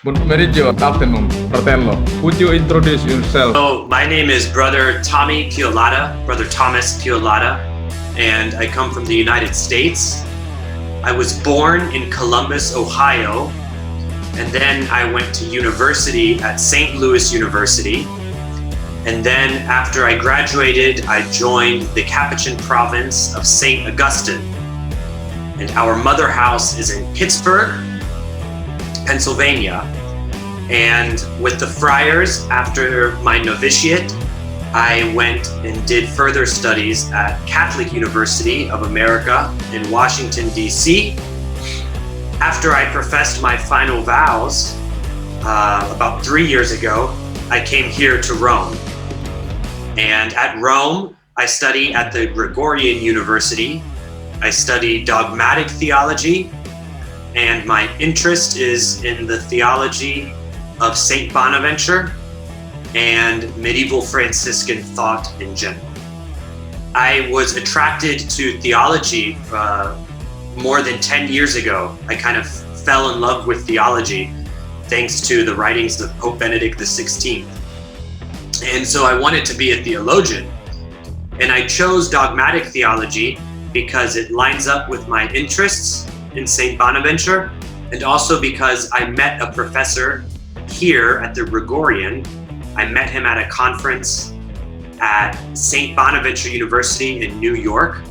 Good afternoon, fratello. Would you introduce yourself? So my name is Brother Thomas Piolata, and I come from the United States. I was born in Columbus, Ohio, and then I went to university at St. Louis University. And then after I graduated, I joined the Capuchin province of St. Augustine. And our mother house is in Pittsburgh, Pennsylvania. And with the friars, after my novitiate, I went and did further studies at Catholic University of America in Washington, D.C. After I professed my final vows, about 3 years ago, I came here to Rome. And at Rome, I study at the Gregorian University. I study dogmatic theology, and my interest is in the theology of Saint Bonaventure and medieval Franciscan thought in general. I was attracted to theology more than 10 years ago. I kind of fell in love with theology thanks to the writings of Pope Benedict XVI. And so I wanted to be a theologian. And I chose dogmatic theology because it lines up with my interests in Saint Bonaventure, and also because I met a professor here at the Gregorian. I met him at a conference at Saint Bonaventure University in New York,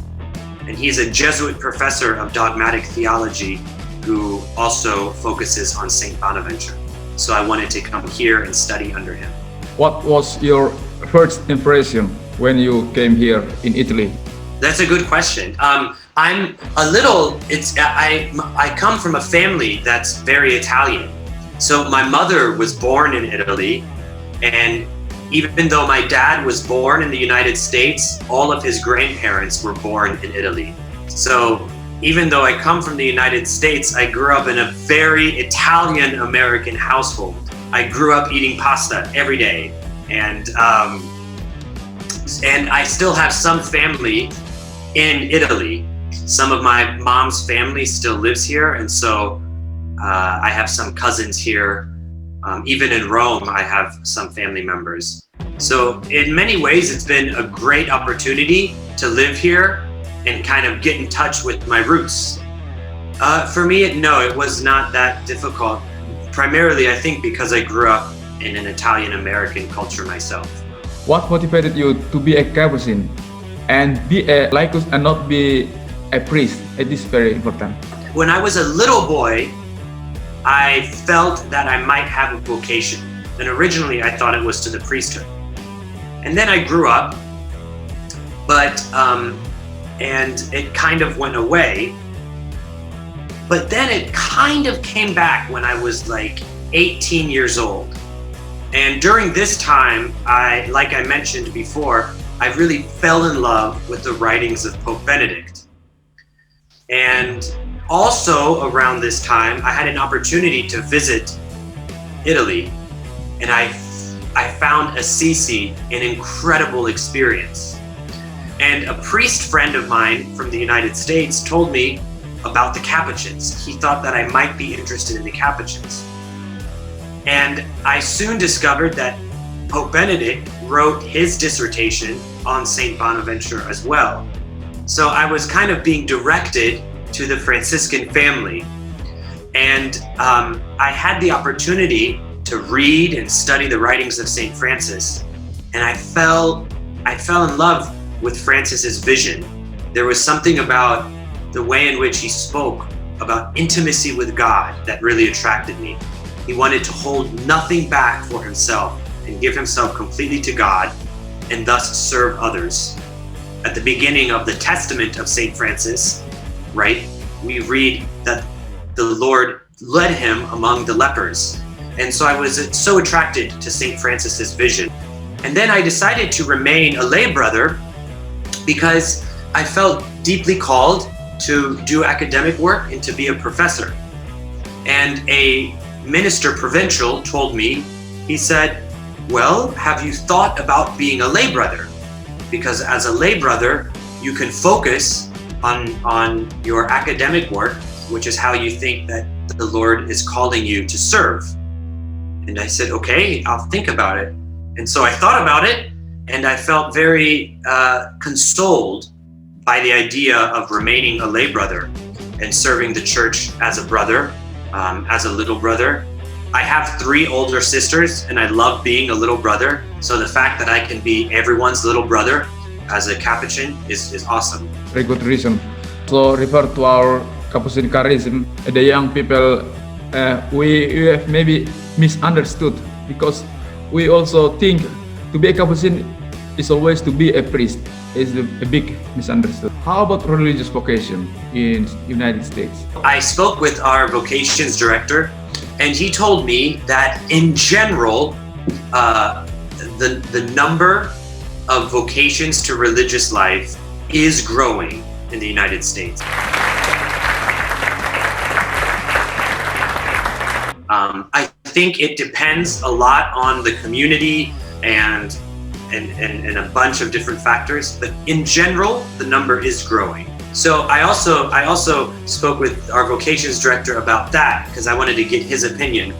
and he's a Jesuit professor of dogmatic theology who also focuses on Saint Bonaventure. So I wanted to come here and study under him. What was your first impression when you came here in Italy? That's a good question. I come from a family that's very Italian. So my mother was born in Italy, and even though my dad was born in the United States, all of his grandparents were born in Italy. So even though I come from the United States, I grew up in a very Italian-American household. I grew up eating pasta every day, and I still have some family in Italy. Some of my mom's family still lives here, and so I have some cousins here. Even in Rome, I have some family members. So in many ways, it's been a great opportunity to live here and kind of get in touch with my roots. For me, no, it was not that difficult. Primarily, I think because I grew up in an Italian-American culture myself. What motivated you to be a Capuchin and be a laicus and not be a priest? It is very important. When I was a little boy, I felt that I might have a vocation. And originally I thought it was to the priesthood. And then I grew up, and it kind of went away. But then it kind of came back when I was like 18 years old. And during this time, like I mentioned before, I really fell in love with the writings of Pope Benedict. And also around this time, I had an opportunity to visit Italy, and I found Assisi an incredible experience. And a priest friend of mine from the United States told me about the Capuchins. He thought that I might be interested in the Capuchins. And I soon discovered that Pope Benedict wrote his dissertation on Saint Bonaventure as well. So I was kind of being directed to the Franciscan family. And I had the opportunity to read and study the writings of Saint Francis. And I fell in love with Francis's vision. There was something about the way in which he spoke about intimacy with God that really attracted me. He wanted to hold nothing back for himself and give himself completely to God and thus serve others. At the beginning of the Testament of Saint Francis, right, we read that the Lord led him among the lepers. And so I was so attracted to Saint Francis's vision. And then I decided to remain a lay brother because I felt deeply called to do academic work and to be a professor. And a minister provincial told me, he said, well, have you thought about being a lay brother? Because as a lay brother, you can focus on your academic work, which is how you think that the Lord is calling you to serve. And I said, okay, I'll think about it. And so I thought about it, and I felt very consoled by the idea of remaining a lay brother and serving the church as a brother, as a little brother. I have 3 older sisters, and I love being a little brother. So the fact that I can be everyone's little brother as a Capuchin is awesome. Very good reason. So refer to our Capuchin charism, the young people, we have maybe misunderstood, because we also think to be a Capuchin is always to be a priest. Is a big misunderstood. How about religious vocation in United States? I spoke with our vocations director, and he told me that in general, the number of vocations to religious life is growing in the United States. I think it depends a lot on the community and a bunch of different factors, but in general, the number is growing. So I also spoke with our vocations director about that, because I wanted to get his opinion.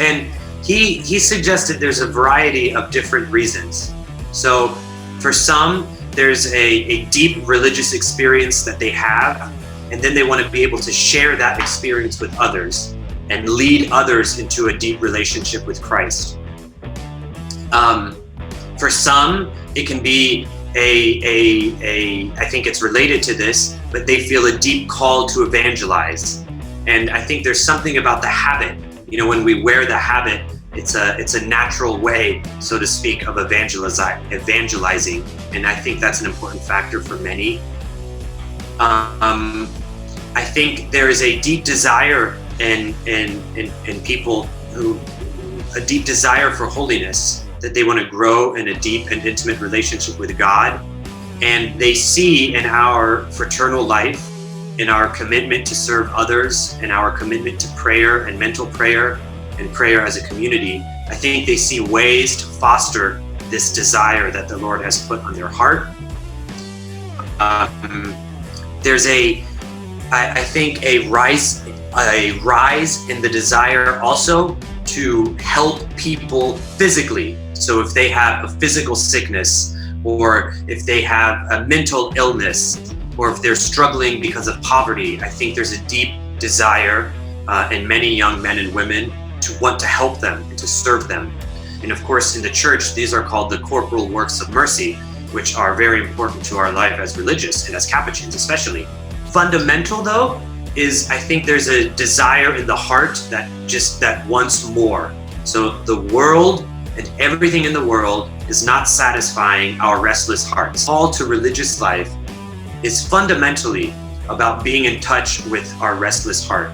And he suggested there's a variety of different reasons. So for some, there's a deep religious experience that they have, and then they want to be able to share that experience with others and lead others into a deep relationship with Christ. For some, it can be I think it's related to this, but they feel a deep call to evangelize. And I think there's something about the habit. You know, when we wear the habit, it's a natural way, so to speak, of evangelizing. And I think that's an important factor for many. I think there is a deep desire in people a deep desire for holiness, that they want to grow in a deep and intimate relationship with God. And they see in our fraternal life, in our commitment to serve others, in our commitment to prayer and mental prayer and prayer as a community, I think they see ways to foster this desire that the Lord has put on their heart. There's I think a rise in the desire also to help people physically. So if they have a physical sickness, or if they have a mental illness, or if they're struggling because of poverty, I think there's a deep desire in many young men and women to want to help them and to serve them. And of course, in the church, these are called the corporal works of mercy, which are very important to our life as religious and as Capuchins especially. Fundamental though, is I think there's a desire in the heart that wants more. So the world and everything in the world is not satisfying our restless hearts. Call to religious life is fundamentally about being in touch with our restless heart.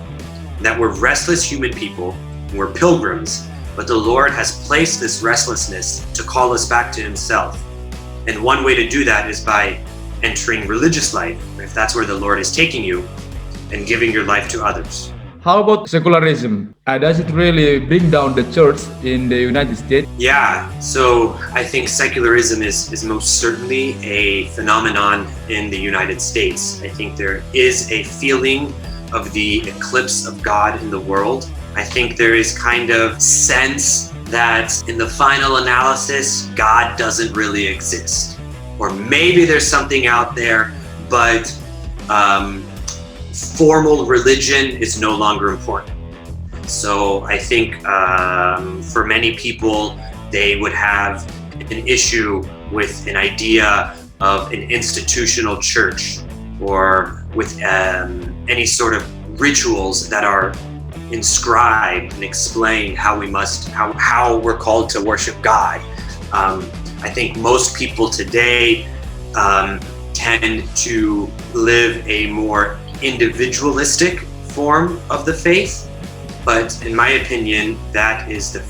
That we're restless human people, we're pilgrims, but the Lord has placed this restlessness to call us back to Himself. And one way to do that is by entering religious life, if that's where the Lord is taking you, and giving your life to others. How about secularism? Does it really bring down the church in the United States? Yeah, so I think secularism is most certainly a phenomenon in the United States. I think there is a feeling of the eclipse of God in the world. I think there is kind of sense that in the final analysis, God doesn't really exist. Or maybe there's something out there, but formal religion is no longer important. So I think for many people, they would have an issue with an idea of an institutional church, or with any sort of rituals that are inscribed and explain how we're called to worship God. I think most people today tend to live a more individualistic form of the faith, but in my opinion, that is the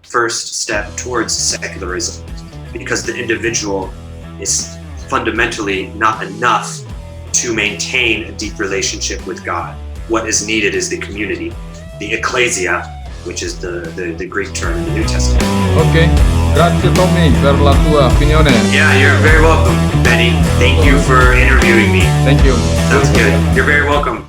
first step towards secularism, because the individual is fundamentally not enough to maintain a deep relationship with God. What is needed is the community, the ecclesia, which is the Greek term in the New Testament. Okay, grazie Tommy per la tua opinione. Yeah, you're very welcome, Benny. Thank you for interviewing me. Thank you. Sounds good. You're very welcome.